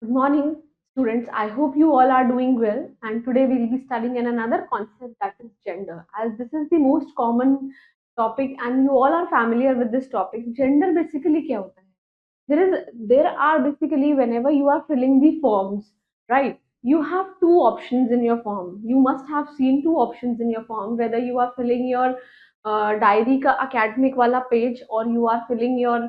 Good morning, students. I hope you all are doing well. And today we'll be studying in another concept that is gender. As this is the most common topic, and you all are familiar with this topic. Gender basically क्या होता है? There are basically whenever you are filling the forms, right? You have two options in your form. You must have seen two options in your form, whether you are filling your diary का academic वाला page or you are filling your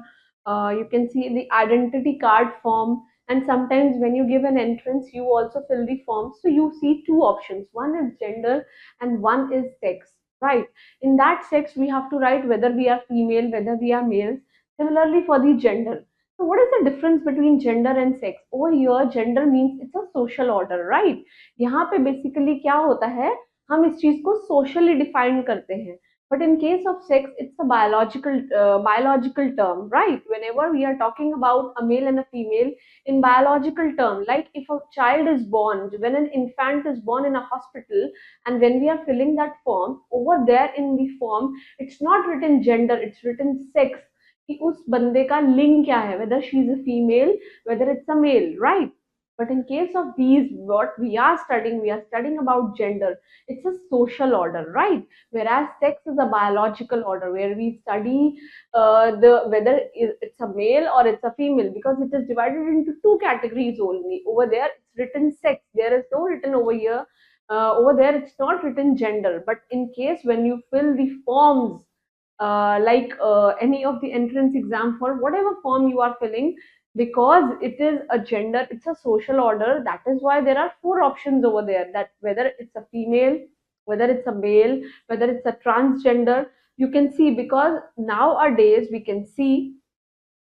you can see the identity card form, and sometimes when you give an entrance you also fill the form, so you see two options. One is gender and one is sex, right? In that sex we have to write whether we are female, whether we are males. Similarly for the gender, so what is the difference between gender and sex? Over here gender means it's a social order, right? यहाँ पे basically क्या होता है, हम इस चीज को socially define करते हैं. But in case of sex, it's a biological term, right? Whenever we are talking about a male and a female in biological term, like if a child is born, when an infant is born in a hospital, and when we are filling that form, over there in the form, it's not written gender, it's written sex. कि उस बंदे का लिंग क्या है, whether she is a female, whether it's a male, right? But in case of these, what we are studying about gender. It's a social order, right? Whereas sex is a biological order where we study the whether it's a male or it's a female, because it is divided into two categories only. Over there it's written sex, there is no written over here. Over there it's not written gender. But in case when you fill the forms, like any of the entrance exam, for whatever form you are filling, because it is a gender, it's a social order, that is why there are four options over there, that whether it's a female, whether it's a male, whether it's a transgender. You can see, because nowadays we can see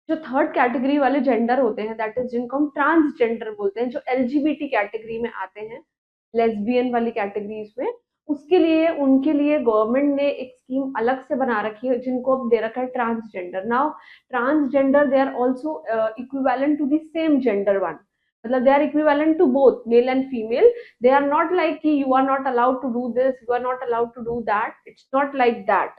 जो third category वाले gender होते हैं, that is जिनको हम transgender बोलते हैं, जो LGBT category में आते हैं, लेस्बियन वाली कैटेगरीज में, उसके लिए उनके लिए गवर्नमेंट ने एक स्कीम अलग से बना रखी है, जिनको अब दे रखा है transgender. Now transgender they are also equivalent to the same gender one, मतलब they are equivalent to both male and female. They are not like कि you are not allowed to do this, you are not allowed to do that. It's not like that.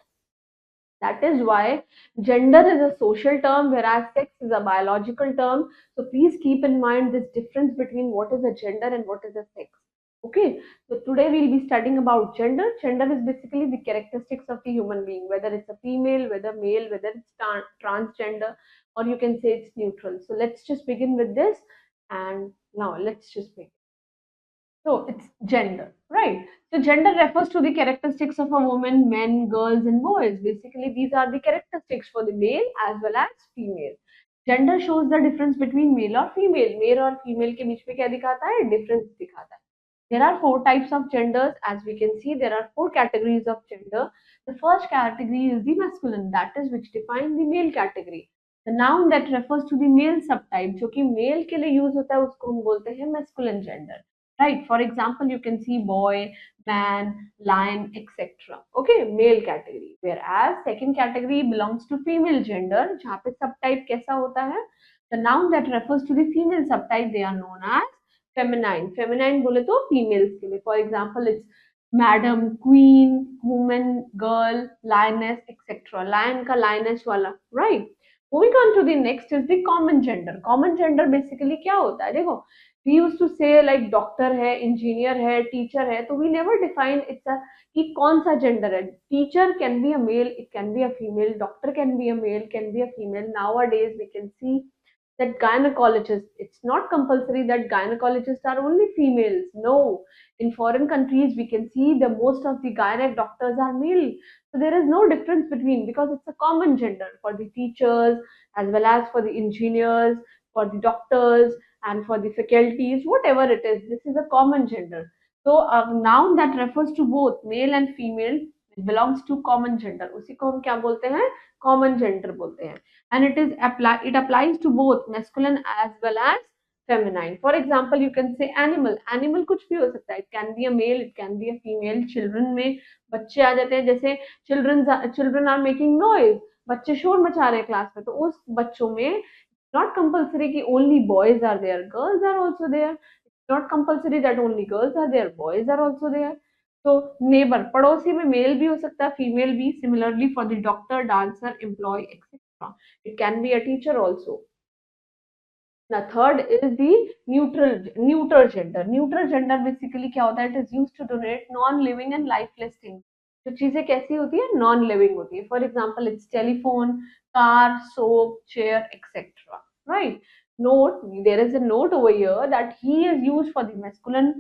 That is why gender is a social term, whereas sex is a biological term. So please keep in mind this difference between what is a gender and what is a sex. Okay, so today we'll be studying about gender. Gender is basically the characteristics of the human being, whether it's a female, whether male, whether it's transgender, or you can say it's neutral. So let's just begin with this, and now let's just begin. So it's gender, right? So gender refers to the characteristics of a woman, men, girls, and boys. Basically, these are the characteristics for the male as well as female. Gender shows the difference between male or female. Male और female के बीच में क्या दिखाता है? Difference दिखाता है. There are four types of genders. As we can see, there are four categories of gender. The first category is the masculine, that is which defines the male category. The noun that refers to the male subtype, जो कि male के लिए use होता है, उसको हम बोलते हैं masculine gender. Right? For example, you can see boy, man, lion, etc. Okay, male category. Whereas second category belongs to female gender, जहाँ पे subtype कैसा होता है? The noun that refers to the female subtype, they are known as feminine. Feminine बोले तो females के लिए. For example, it's madam, queen, woman, girl, lioness, etc. Lion का lioness वाला, right? Moving on to the next is the common gender. Common gender basically क्या होता है? देखो, we used to say like doctor है, engineer है, teacher है, तो we never define it's a कि कौन सा जेंडर है. Teacher can be a male, it can be a female, doctor can be a male, can be a female. Nowadays we can see that gynecologists, it's not compulsory that gynecologists are only females. No, in foreign countries we can see the most of the gynec doctors are male. So there is no difference between, because it's a common gender for the teachers as well as for the engineers, for the doctors, and for the faculties, whatever it is, this is a common gender. So a noun that refers to both male and female, it belongs to common gender, उसी को हम क्या बोलते हैं? Common gender बोलते हैं. And it applies to both masculine as well as feminine. For example, you can say animal. Animal कुछ भी हो सकता है. It can be a male, it can be a female. Children में बच्चे आ जाते हैं, जैसे children are making noise. बच्चे शोर मचा रहे हैं क्लास में, तो उस बच्चों में not compulsory कि only boys are there, girls are also there. It's not compulsory that only girls are there, boys are also there. So neighbor, पड़ोसी में male भी हो सकता है, female भी. Similarly for the doctor, dancer, employee, etc. It can be a teacher also. Now third is the neuter gender. Neuter gender basically क्या होता है? It is used to denote non-living and lifeless things. जो चीजें कैसी होती है? Non-living होती है. For example, it's telephone, car, soap, chair, etc. Right? Note, there is a note over here that he is used for the masculine,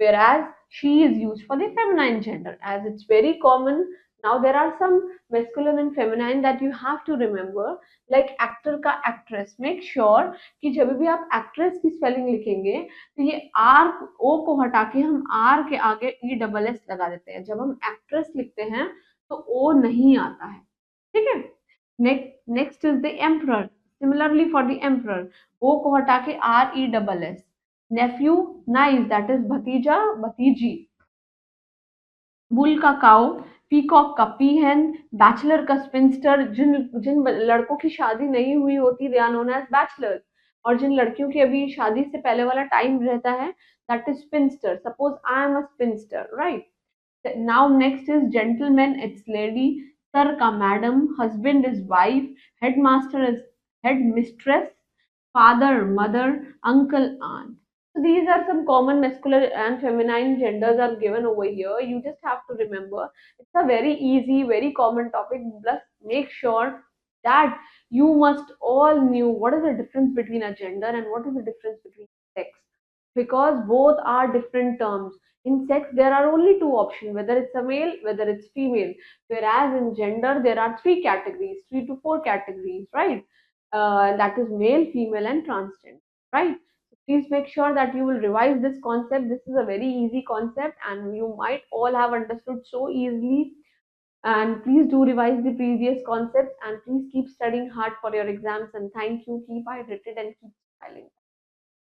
whereas she is used for the feminine gender. As it's very common. Now there are some masculine and feminine that you have to remember, like actor का actress. Make sure कि जब भी आप actress की spelling लिखेंगे तो ये R O को हटा के हम आर के आगे ई डबल एस लगा देते हैं। जब हम एक्ट्रेस लिखते हैं तो ओ नहीं आता है। ठीक है। Next is the emperor. Similarly for the emperor, O को हटा के R E double S. Nephew, niece, that is भतीजा भतीजी। बुल का काउ, पीकॉक का पीहन, बैचलर का स्पिंस्टर। जिन जिन लड़कों की शादी नहीं हुई होती they are known as bachelors, और जिन लड़कियों की अभी शादी से पहले वाला टाइम रहता है that is spinster. Suppose I am a spinster, right? Now next is gentleman, it's lady. Sir का madam, husband is wife, headmaster is head mistress, father, mother, uncle, aunt. So these are some common masculine and feminine genders are given over here. You just have to remember. It's a very easy, very common topic. Plus, make sure that you must all knew what is the difference between a gender and what is the difference between sex, because both are different terms. In sex, there are only two options, whether it's a male, whether it's female. Whereas in gender, there are three categories, three to four categories, right? That is male, female, and transgender, right? So please make sure that you will revise this concept. This is a very easy concept, and you might all have understood so easily. And please do revise the previous concepts, and please keep studying hard for your exams. And thank you. Keep hydrated and keep smiling.